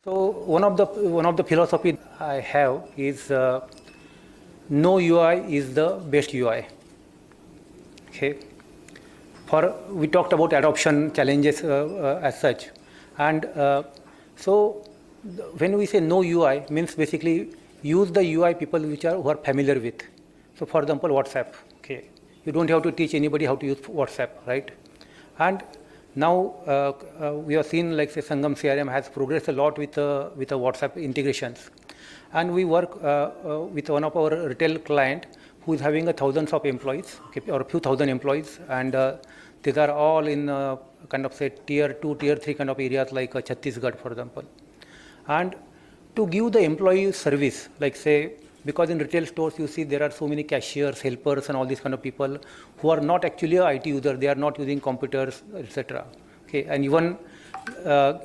So one of the philosophy I have is no UI is the best UI. Okay. For we talked about adoption challenges as such, and when we say no UI means basically use the UI people who are familiar with. So for example, WhatsApp. Okay, you don't have to teach anybody how to use WhatsApp, right? And now we have seen like say Sangam CRM has progressed a lot with the WhatsApp integrations, and we work with one of our retail client who is having thousands of employees, okay, or a few thousand employees, and these are all in kind of say tier 2, tier 3 kind of areas like Chhattisgarh, for example. And to give the employee service, like say, because in retail stores you see there are so many cashiers, helpers, and all these kind of people who are not actually a IT user, they are not using computers, etc. Okay, and even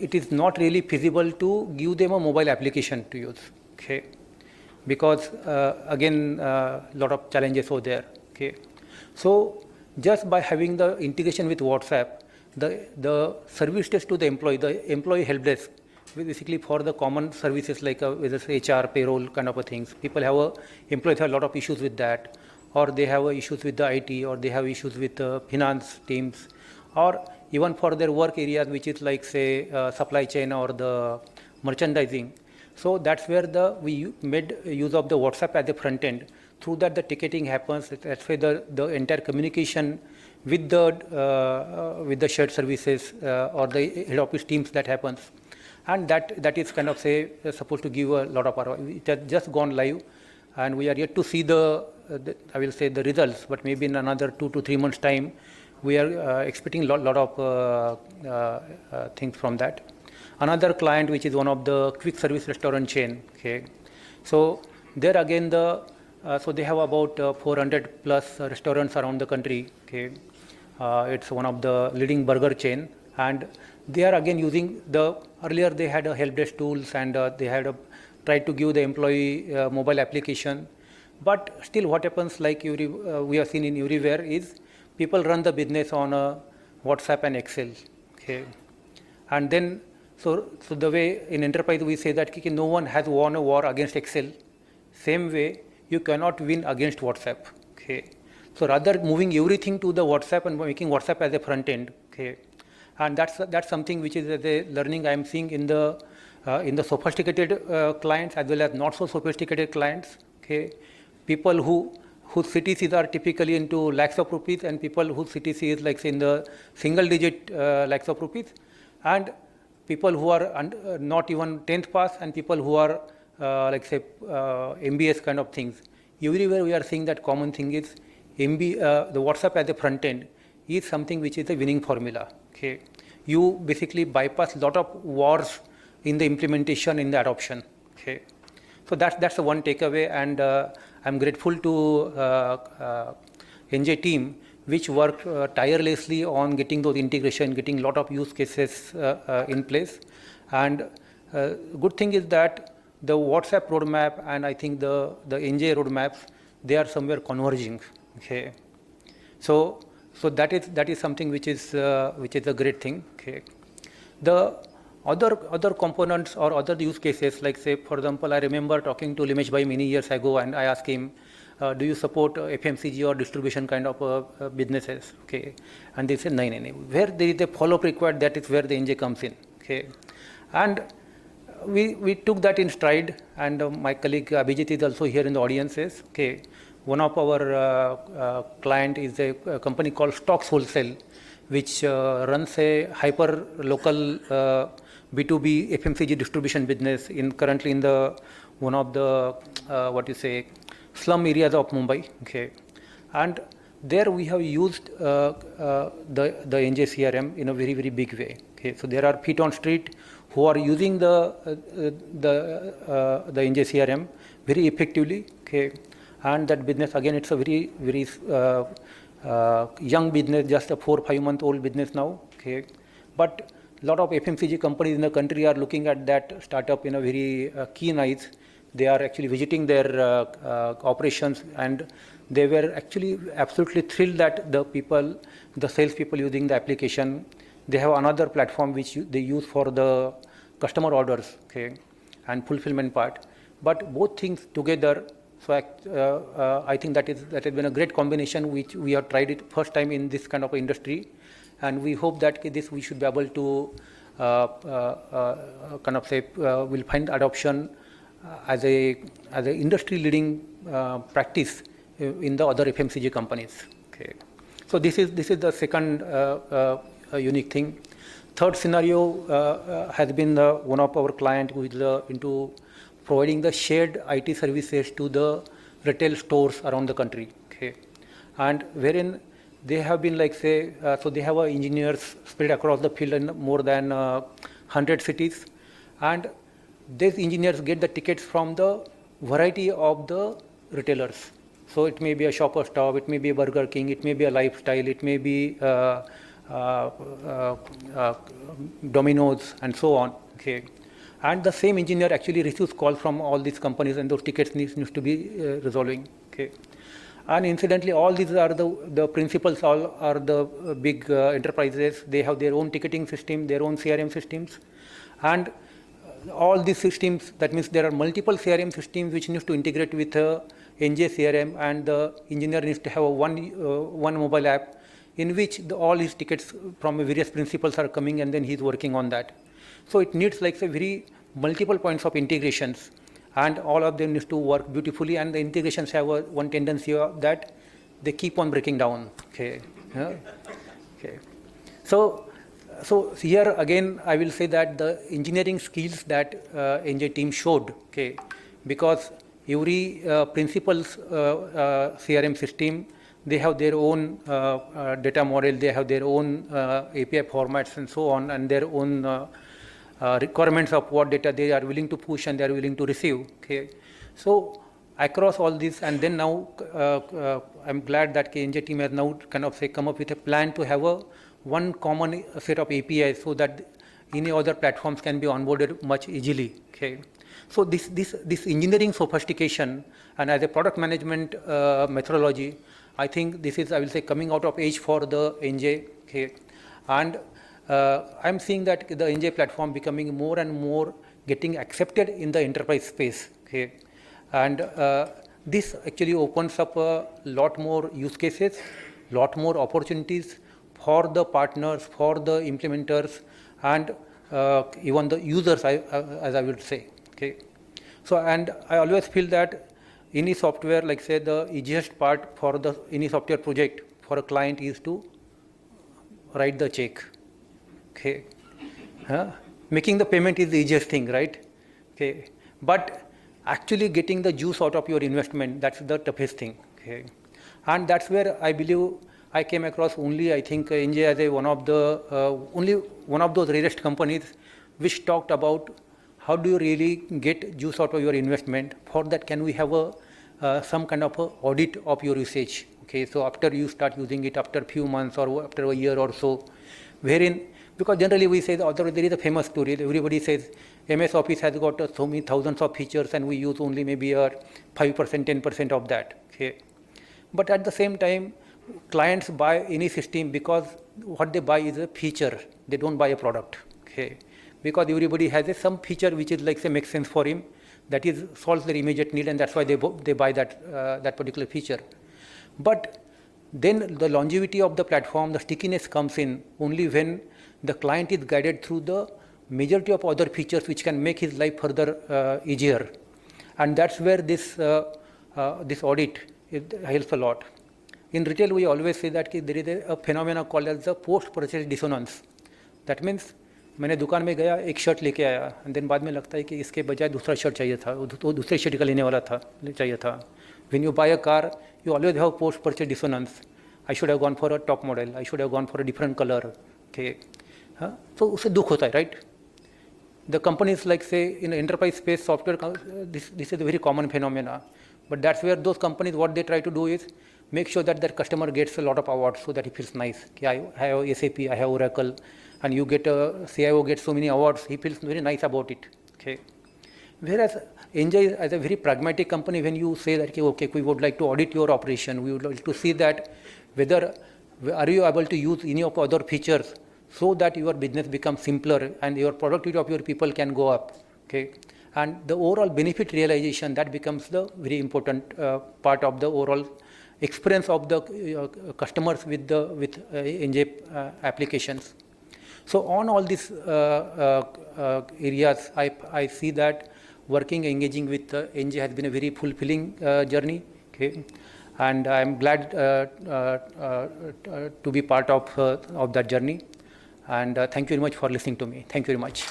it is not really feasible to give them a mobile application to use. Okay, because again, a lot of challenges over there. Okay, so just by having the integration with WhatsApp, the service desk to the employee help desk, basically for the common services like whether it's HR, payroll kind of things. People employees have a lot of issues with that, or they have issues with the IT, or they have issues with finance teams, or even for their work areas, which is like say supply chain or the merchandising. So that's where we made use of the WhatsApp at the front end. Through that, the ticketing happens. That's why the entire communication with the shared services or the head office teams that happens, and that is kind of say supposed to give a lot of ROI. It has just gone live, and we are yet to see I will say the results. But maybe in another 2 to 3 months' time, we are expecting a lot of things from that. Another client, which is one of the quick service restaurant chain. Okay, so there again so they have about 400 plus restaurants around the country. Okay, it's one of the leading burger chain, and they are again using earlier they had a help desk tools, and they had tried to give the employee mobile application, but still what happens, like we have seen in everywhere, is people run the business on WhatsApp and Excel. Okay, and then so the way in enterprise we say that no one has won a war against Excel, same way you cannot win against WhatsApp. Okay, so rather moving everything to the WhatsApp and making WhatsApp as a front end. Okay, and that's something which is the learning I am seeing in the sophisticated clients as well as not so sophisticated clients. Okay, people whose CTCs are typically into lakhs of rupees, and people whose CTC is like say in the single digit lakhs of rupees, and people who are not even 10th pass, and people who are like say MBS kind of things. Everywhere we are seeing that common thing is the WhatsApp as a front end is something which is a winning formula. Okay, you basically bypass a lot of wars in the implementation, in the adoption. Okay, so that's the one takeaway, and I'm grateful to NJ team, which worked tirelessly on getting those integration, getting a lot of use cases in place. And good thing is that the WhatsApp roadmap and I think the NJ roadmaps, they are somewhere converging. Okay, so that is something which is a great thing. Okay, the other components or other use cases, like say for example, I remember talking to Limesh Bhai many years ago, and I asked him, do you support FMCG or distribution kind of businesses? Okay, and they said no. Where there is a follow-up required, that is where the NJ comes in. Okay, and we took that in stride, and my colleague Abhijit is also here in the audiences. Okay, one of our client is a company called Stocks Wholesale, which runs a hyper local B2B FMCG distribution business currently in one of the slum areas of Mumbai. Okay, and there we have used the NJ CRM in a very, very big way. Okay, so there are feet on street who are using the NJ CRM very effectively. Okay, and that business again, it's a very, very young business, just a 4 or 5 month old business now. Okay, but a lot of FMCG companies in the country are looking at that startup in a very keen eyes. They are actually visiting their operations, and they were actually absolutely thrilled that the sales people using the application. They have another platform which they use for the customer orders, okay, and fulfillment part. But both things together, so I think that has been a great combination which we have tried it first time in this kind of industry, and we hope that this we should be able to kind of say will find adoption as a industry leading practice in the other FMCG companies. Okay, so this is the second unique thing. Third scenario has been one of our client who is into providing the shared IT services to the retail stores around the country. Okay, and wherein they have been like say, so they have engineers spread across the field in more than 100 cities, and these engineers get the tickets from the variety of the retailers. So it may be a Shoppers Stop, it may be a Burger King, it may be a Lifestyle, it may be Domino's, and so on. Okay, and the same engineer actually receives calls from all these companies, and those tickets needs to be resolving. Okay, and incidentally, all these are the principals. All are the big enterprises. They have their own ticketing system, their own CRM systems, and all these systems. That means there are multiple CRM systems which needs to integrate with NJ CRM, and the engineer needs to have one mobile app in which all his tickets from various principals are coming, and then he's working on that. So it needs like say very multiple points of integrations, and all of them needs to work beautifully, and the integrations have one tendency of that they keep on breaking down. Okay, okay. So here again I will say that the engineering skills that NJ team showed, okay, because every principal's CRM system, they have their own data model, they have their own API formats and so on, and their own requirements of what data they are willing to push and they are willing to receive. Okay, so across all this, and then now I'm glad that KNJ team has now kind of say come up with a plan to have one common set of APIs so that any other platforms can be onboarded much easily. Okay, so this engineering sophistication and as a product management methodology, I think this is, I will say, coming out of age for the NJ. Okay, and I'm seeing that the NJ platform becoming more and more getting accepted in the enterprise space. Okay, and this actually opens up a lot more use cases, lot more opportunities for the partners, for the implementers, and even the users, as I would say. Okay, so and I always feel that any software, like say the easiest part for the any software project for a client is to write the check. Okay, making the payment is the easiest thing, right? Okay, but actually getting the juice out of your investment, that's the toughest thing. Okay, and that's where I believe I came across only, I think NJ as a one of the only one of those rarest companies which talked about how do you really get juice out of your investment. For that, can we have some kind of a audit of your usage? Okay, so after you start using it, after a few months or after a year or so, wherein, because generally we say there is a famous story. Everybody says MS Office has got so many thousands of features and we use only maybe 5%, 10% of that. Okay, but at the same time, clients buy any system because what they buy is a feature. They don't buy a product. Okay, because everybody has some feature which is like say makes sense for him, that is solves their immediate need, and that's why they buy that particular feature. But then the longevity of the platform, the stickiness comes in only when the client is guided through the majority of other features which can make his life further easier, and that's where this audit helps a lot. In retail, we always say that there is a phenomena called as the post-purchase dissonance. That means मैंने दुकान में गया, एक shirt लेके आया, and then बाद में लगता है कि इसके बजाय दूसरा शर्ट चाहिए था, तो दूसरे शर्ट का लेने वाला था चाहिए था. When you buy a car, you always have post-purchase dissonance. I should have gone for a top model. I should have gone for a different color. Okay, so उससे दुख होता है, right? The companies like say in enterprise space software, this is a very common phenomena. But that's where those companies, what they try to do is make sure that their customer gets a lot of awards so that he feels nice. Okay, I have SAP, I have Oracle, and you get a CIO gets so many awards, he feels very nice about it. Okay, whereas NJ as a very pragmatic company, when you say that okay, we would like to audit your operation, we would like to see that whether are you able to use any of other features so that your business becomes simpler and your productivity of your people can go up. Okay, and the overall benefit realization, that becomes the very important part of the overall experience of the customers with Hinge applications. So on all these areas, I see that engaging with Hinge has been a very fulfilling journey. Okay, and I am glad to be part of that journey. And thank you very much for listening to me. Thank you very much.